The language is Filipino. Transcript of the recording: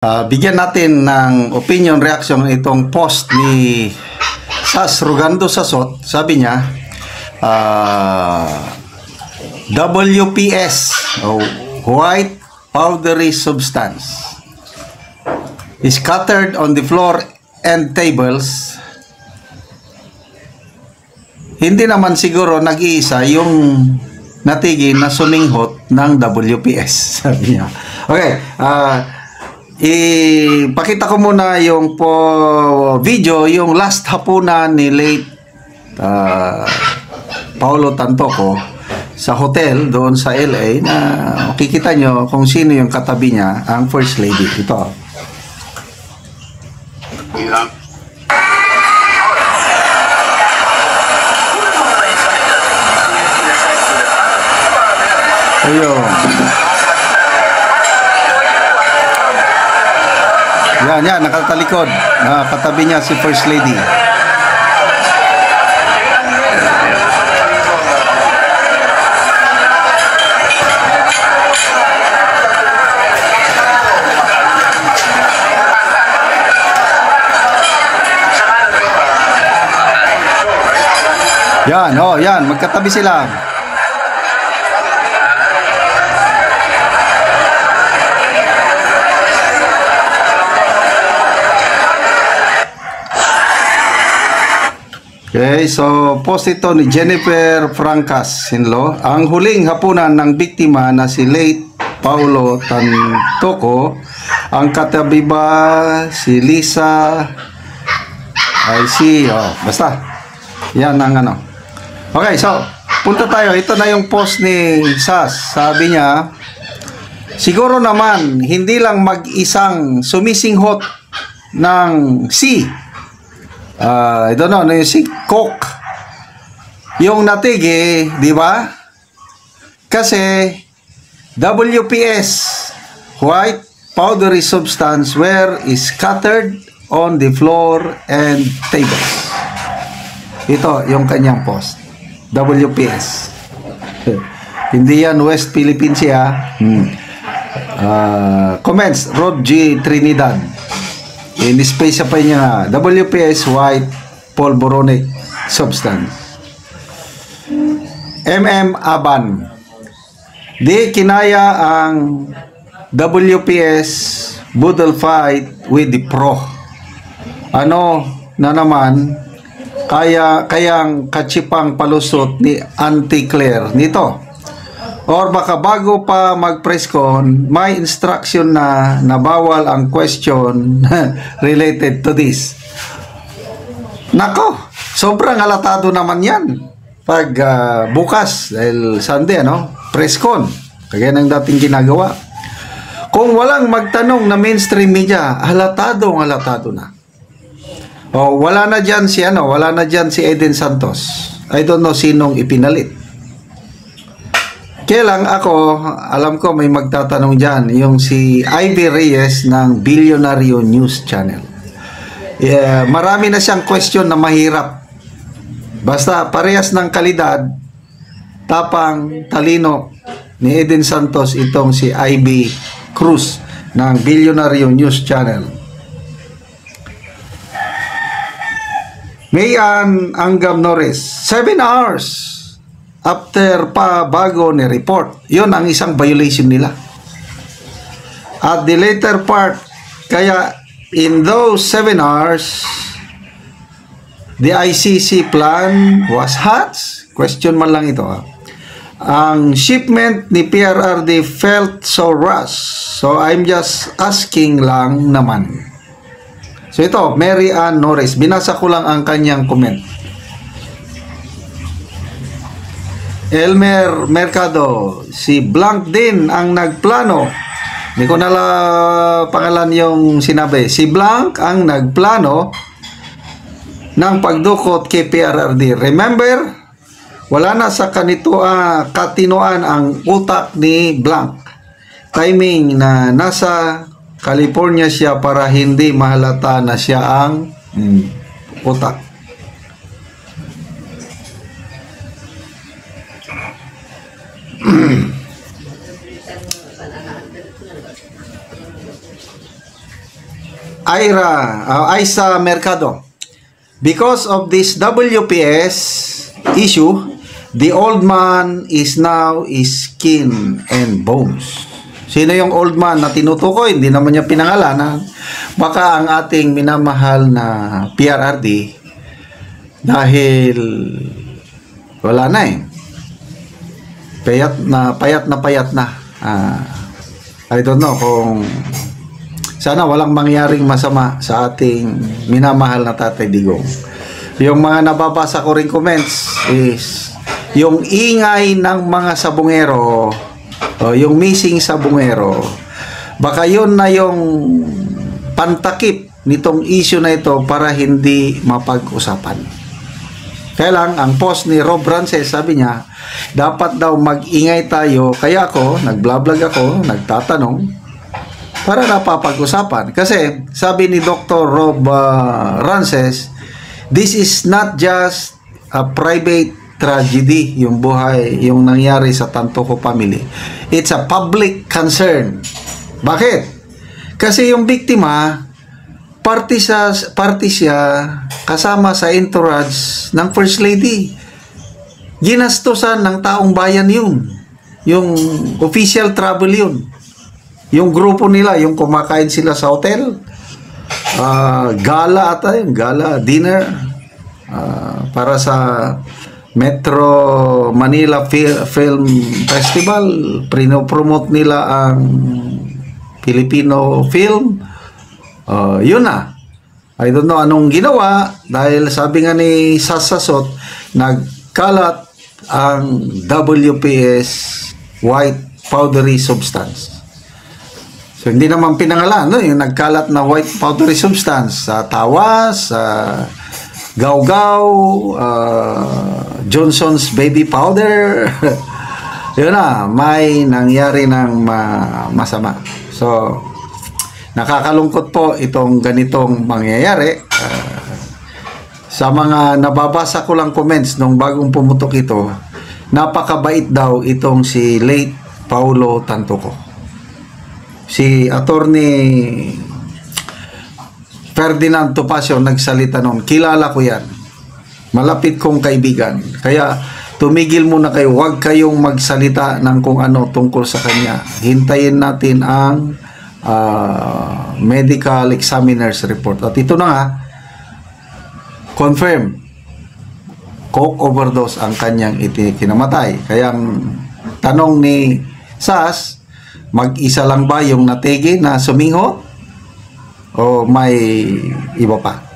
Bigyan natin ng opinion reaction itong post ni Sas Rugando Sasot. Sabi niya, WPS, white powdery substance, is scattered on the floor and tables. Hindi naman siguro nag-iisa yung natigil na suminghot ng WPS, sabi niya. Okay, ipakita ko muna yung video, yung last hapunan ni late Paulo Tantoco sa hotel doon sa LA, na kikita nyo kung sino yung katabi niya, ang First Lady. Ito. Ayun. Yan, nakatalikod. Katabi niya si First Lady. Yan, magkatabi sila. Okay, so post ito ni Jennifer Francas Hinlo. Ang huling hapunan ng biktima na si late Paulo Tantoco, ang katabi ba si Lisa, ay si, basta yan ang ano. Okay, so punta tayo. Ito na yung post ni Sas. Sabi niya, siguro naman hindi lang mag-isang sumisinghot ng I don't know, yung si Coke yung natigi, di ba? Kasi WPS, white powdery substance, were scattered on the floor and tables. Ito yung kanyang post. WPS. Hindi yan West Philippines siya. Comments, Rod G. Trinidad. In-space pa niya, WPS, white pulveronic substance. MM Aban, di kinaya ang WPS Boodle fight with the pro. Ano na naman, kayang katsipang palusot ni Auntie Claire nito. Or baka bago pa mag-presscon, may instruction na bawal ang question related to this. Nako, sobrang halatado naman yan. Pag bukas, dahil Sunday, presscon, kagaya ng dating ginagawa. Kung walang magtanong na mainstream media, halatado na. Wala na dyan si Eden Santos. I don't know sinong ipinalit. Kaya lang ako, alam ko may magtatanong dyan, yung si Ivy Reyes ng Billionario News Channel. Marami na siyang question na mahirap. Basta parehas ng kalidad, tapang, talino ni Eden Santos itong si Ivy Cruz ng Billionario News Channel. Mayan Anggam Norris, 7 hours after pa bago ni report. Yun ang isang violation nila. At the later part, kaya in those 7 hours, the ICC plan was hatched. Question man lang ito. Ang shipment ni PRRD felt so rushed. So I'm just asking lang naman. So ito, Mary Ann Norris. Binasa ko lang ang kanyang comment. Elmer Mercado, si Blank din ang nagplano. Hindi ko nala pangalan yung sinabi. Si Blank ang nagplano ng pagdukot kay PRRD. Remember, wala na sa katinoan ang utak ni Blank. Timing na nasa California siya para hindi mahalata na siya ang utak. Isa Mercado. Because of this WPS issue, the old man is now skin and bones. Sino yung old man na tinutukoy? Hindi naman niya pinangalanan. Baka ang ating minamahal na PRRD dahil wala na eh. Payat na. I don't know kung sana walang mangyaring masama sa ating minamahal na Tatay Digong. Yung mga nababasa ko rin comments is yung ingay ng mga sabungero o yung missing sabungero, baka yun na yung pantakip nitong issue na ito para hindi mapag-usapan. Kaya lang, ang post ni Rob Rances, sabi niya, dapat daw mag-ingay tayo. Kaya ako, nag-vlog ako, nagtatanong, para napapag-usapan. Kasi, sabi ni Dr. Rob Rances, this is not just a private tragedy, yung buhay, yung nangyari sa Tantoco family. It's a public concern. Bakit? Kasi yung biktima, party siya kasama sa entourage ng First Lady. Ginastusan ng taong bayan yun. Yung official travel yun. Yung grupo nila, yung kumakain sila sa hotel, gala ata yun, gala, dinner, para sa Metro Manila Film Festival. Pinopromote nila ang Filipino film. Yun na. I don't know anong ginawa dahil sabi nga ni Sasasot, nagkalat ang WPS white powdery substance. So, hindi naman pinangalan, no? Yung nagkalat na white powdery substance sa Tawas, sa Gawgaw, Johnson's baby powder. Yun na, may nangyari ng masama. So, nakakalungkot po itong ganitong mangyayari. Sa mga nababasa ko lang comments nung bagong pumutok ito, napakabait daw itong si late Paulo Tantoco. Si Attorney Ferdinand Topacio nagsalita noon, kilala ko yan. Malapit kong kaibigan. Kaya tumigil muna kayo. Huwag kayong magsalita ng kung ano tungkol sa kanya. Hintayin natin ang medical examiner's report. At ito na nga, confirm, coke overdose ang kanyang kinamatay. Kaya ang tanong ni Sas, mag-isa lang ba yung natege na sumingo o may iba pa?